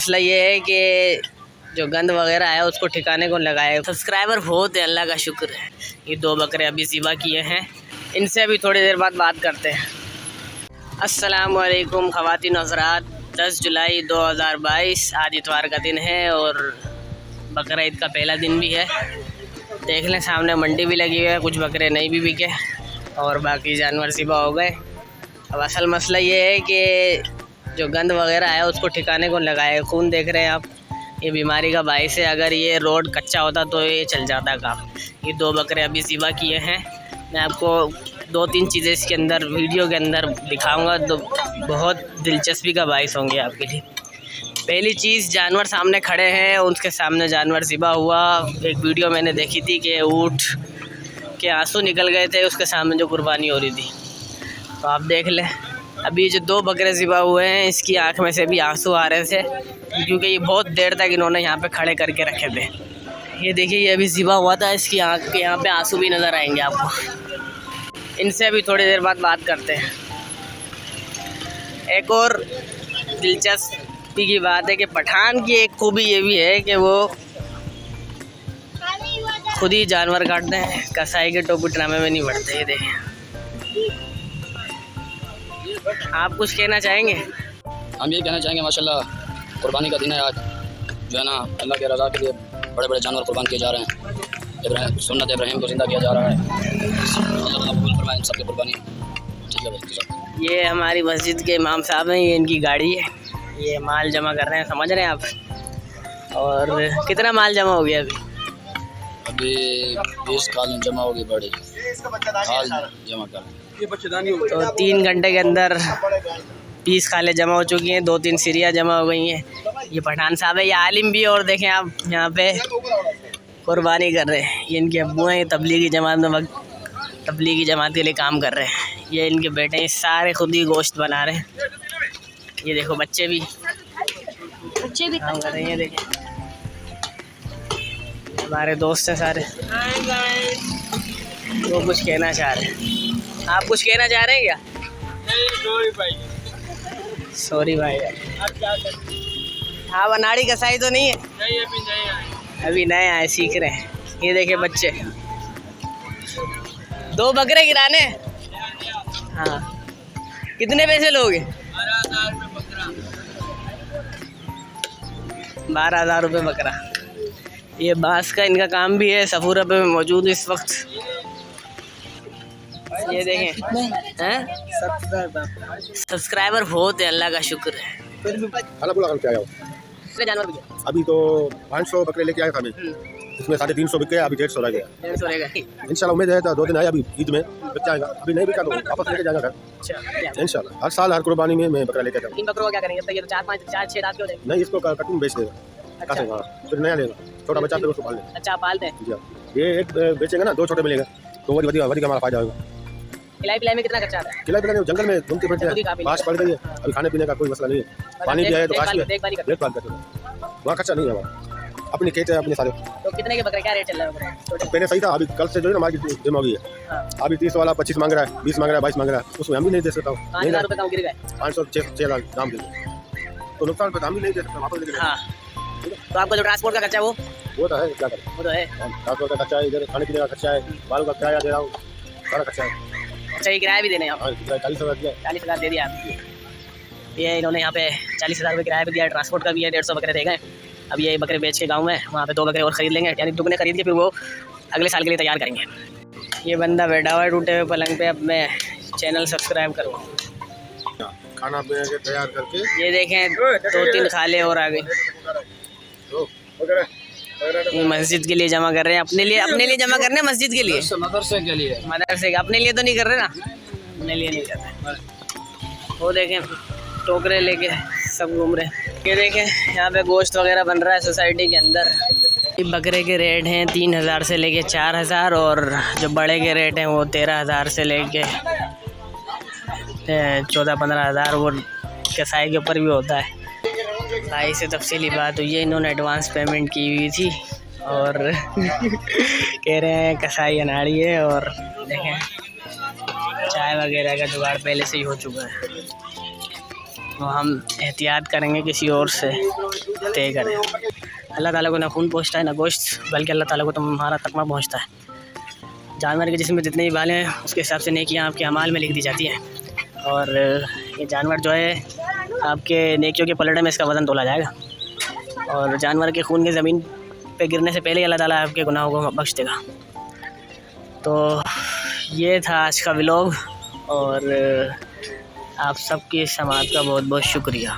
मसला ये है कि जो गंद वगैरह है उसको ठिकाने को लगाए। सब्सक्राइबर बहुत है, अल्लाह का शुक्र है। ये 2 बकरे अभी ज़िबा किए हैं, इनसे अभी थोड़ी देर बाद बात करते हैं। अस्सलाम वालेकुम ख़वातीन हज़रात, 10 जुलाई 2022 आज इतवार का दिन है और बकरा ईद का पहला दिन भी है। देख लें सामने मंडी भी लगी हुई है, कुछ बकरे नहीं भी बिके और बाकी जानवर ज़िबा हो गए। अब असल मसला ये है कि जो गंद वगैरह है उसको ठिकाने को लगाए। खून देख रहे हैं आप, ये बीमारी का बाइस है। अगर ये रोड कच्चा होता तो ये चल जाता काम। ये 2 बकरे अभी ज़िबा किए हैं। मैं आपको 2-3 चीज़ें इसके अंदर वीडियो के अंदर दिखाऊंगा, तो बहुत दिलचस्पी का बाइस होंगे आपके लिए। पहली चीज़, जानवर सामने खड़े हैं, उसके सामने जानवर ज़िबा हुआ। एक वीडियो मैंने देखी थी कि ऊँट के आंसू निकल गए थे उसके सामने जो कुर्बानी हो रही थी, तो आप देख लें। अभी जो 2 बकरे ज़िबा हुए हैं, इसकी आँख में से भी आंसू आ रहे थे क्योंकि ये बहुत देर तक इन्होंने यहाँ पे खड़े करके रखे थे। ये देखिए, ये अभी ज़िबा हुआ था, इसकी आँख के यहाँ पे आंसू भी नज़र आएंगे आपको। इनसे अभी थोड़ी देर बाद बात करते हैं। एक और दिलचस्पी की बात है कि पठान की एक खूबी ये भी है कि वो खुद ही जानवर काटते हैं, कसाई के टोपी ड्रामे में नहीं बढ़ते। ये देखें, आप कुछ कहना चाहेंगे? हम ये कहना चाहेंगे, माशाल्लाह कुर्बानी का दिन है आज, जो है ना, अल्लाह के रज़ा के लिए बड़े बड़े जानवर कुर्बान किए जा रहे हैं। सुन्नत इब्राहीम को ज़िंदा किया जा रहा है। अल्लाह कबूल फरमाए इन सबकी कुर्बानी। ठीक है भाई। ये हमारी मस्जिद के इमाम साहब हैं, ये इनकी गाड़ी है, ये माल जमा कर रहे हैं, समझ रहे हैं आप। और कितना माल जमा हो गया अभी 20 खाल जमा होगी, बड़ी खाल जमा कर। तो 3 घंटे के अंदर 20 खालें जमा हो चुकी हैं, 2-3 सीरियाँ जमा हो गई हैं। ये पठान साहब है, ये आलिम भी है, और देखें आप यहाँ पे कुर्बानी कर रहे हैं। ये इनके अब्बू हैं, ये तबलीगी जमात के लिए काम कर रहे हैं। ये इनके बेटे हैं, सारे खुद ही गोश्त बना रहे हैं। ये देखो बच्चे भी काम कर रहे हैं। ये देखें, हमारे दोस्त हैं सारे, वो कुछ कहना चाह रहे हैं। आप कुछ कहना चाह रहे हैं क्या? सॉरी भाई। हाँ, बनाड़ी कसाई तो नहीं है? नहीं, अभी नए आए, सीख रहे हैं। ये देखे बच्चे, 2 बकरे गिराने। हाँ, कितने पैसे लोगे? 12,000 रुपये बकरा। ये बांस का इनका काम भी है, सफूरा पे मौजूद इस वक्त। ये देखें हैं, सब्सक्राइबर बहुत है, अल्लाह का शुक्र है। जानवर भी अभी तो 500 बकरे लेके आया था मैं, इसमें 350 बिके, अभी 150 रह गया। 150 रहेगा। इंशाल्लाह उम्मीद है तो 2 दिन आए अभी ईद में बिक जाएगा। अभी नहीं बिका तो वापस लेके जाएगा घर इंशाल्लाह। हर साल हर कुर्बानी में मैं बकरा लेके आता हूँ। 3 बकरों का क्या करेंगे? ये तो 4-5-4-6 रात के हो जाएंगे। नहीं, इसको कटून बेच देगा, फिर नया लेगा, छोटा बच्चा फिर उसको पाल लेगा। अच्छा, पालते हैं जी, ये एक बेचेंगे ना, 2 छोटे मिलेगा तो वही का हमारा फायदा होगा। खिलाई में कितना खर्चा आता है? खिलाई पिलाई जंगल में घूमते फिरते हैं, बारिश पड़ गई है, अभी खाने पीने का कोई मसला नहीं है। पानी भी है तो देखभाल करते हैं, वहाँ खर्चा नहीं है। वहाँ अपनी खेत है, अपने सारे। तो कितने के बकरे, क्या रेट चल रहा है? पहले सही था, अभी कल से जो है ना मार्केट जमा हो गई है। अभी 30 वाला 25 मांग रहा है, 20 मांग रहा है, 22 मांग रहा है, उसमें हम भी नहीं दे सकता हूँ। 5,000 रुपये कम गिर गए, 500-6,000 दाम गिर गए, तो नुकसान पर हम भी नहीं दे सकते, वापस लेके। हाँ, तो आपका जो ट्रांसपोर्ट का खर्चा वो तो है, क्या करें, वो तो है। ट्रांसपोर्ट का खर्चा है, इधर खाने पीने का खर्चा है, बालों का किराया दे रहा हूँ, सारा खर्चा है। अच्छा, ये किराया भी देने हैं आप? 40,000 दिया। 40,000 दे दिया आप। ये इन्होंने यहाँ पे 40,000 रुपये किराया भी दिया, ट्रांसपोर्ट का भी है। 150 बकरे रह गए। अब ये बकरे बेच के गाँव में वहाँ पे 2 बकरे और ख़रीद लेंगे, यानी दुगने खरीद के फिर वो अगले साल के लिए तैयार करेंगे। ये बंदा बैठा हुआ है टूटे हुए पलंग पे। अब मैं चैनल सब्सक्राइब करूँ, खाना पीना के तैयार करके। ये देखें 2-3 खाले और आ गई। ये मस्जिद के लिए जमा कर रहे हैं, अपने लिए जमा कर रहे हैं, मस्जिद के लिए, मदरसे के लिए। मदरसे, अपने लिए तो नहीं कर रहे ना, अपने लिए नहीं कर रहे। वो देखें टोकरे लेके सब घूम रहे हैं। ये देखें यहाँ पे गोश्त वगैरह बन रहा है सोसाइटी के अंदर। ये बकरे के रेट हैं 3,000 से लेके 4,000, और जो बड़े के रेट हैं वो 13,000 से लेके 14-15 हज़ार। वो कसाई के ऊपर भी होता है। भाई से तफसीली बात हुई है, इन्होंने एडवांस पेमेंट की हुई थी और कह रहे हैं कसाई अनाड़ी है। और देखें चाय वगैरह का जुगाड़ पहले से ही हो चुका है। वो हम एहतियात करेंगे किसी और से तय करें। अल्लाह ताला को ना खून पहुँचता है ना गोश्त, बल्कि अल्लाह ताला को तो हमारा तकवा पहुँचता है। जानवर के जिस्म में जितने भी बाल हैं उसके हिसाब से नेकियां आपके अमाल में लिख दी जाती हैं, और ये जानवर जो है आपके नेकियों के पलड़े में इसका वज़न तोला जाएगा, और जानवर के खून के ज़मीन पे गिरने से पहले ही अल्लाह ताला आपके गुनाहों को बख्श देगा। तो ये था आज का व्लॉग, और आप सबकी समाअत का बहुत बहुत शुक्रिया।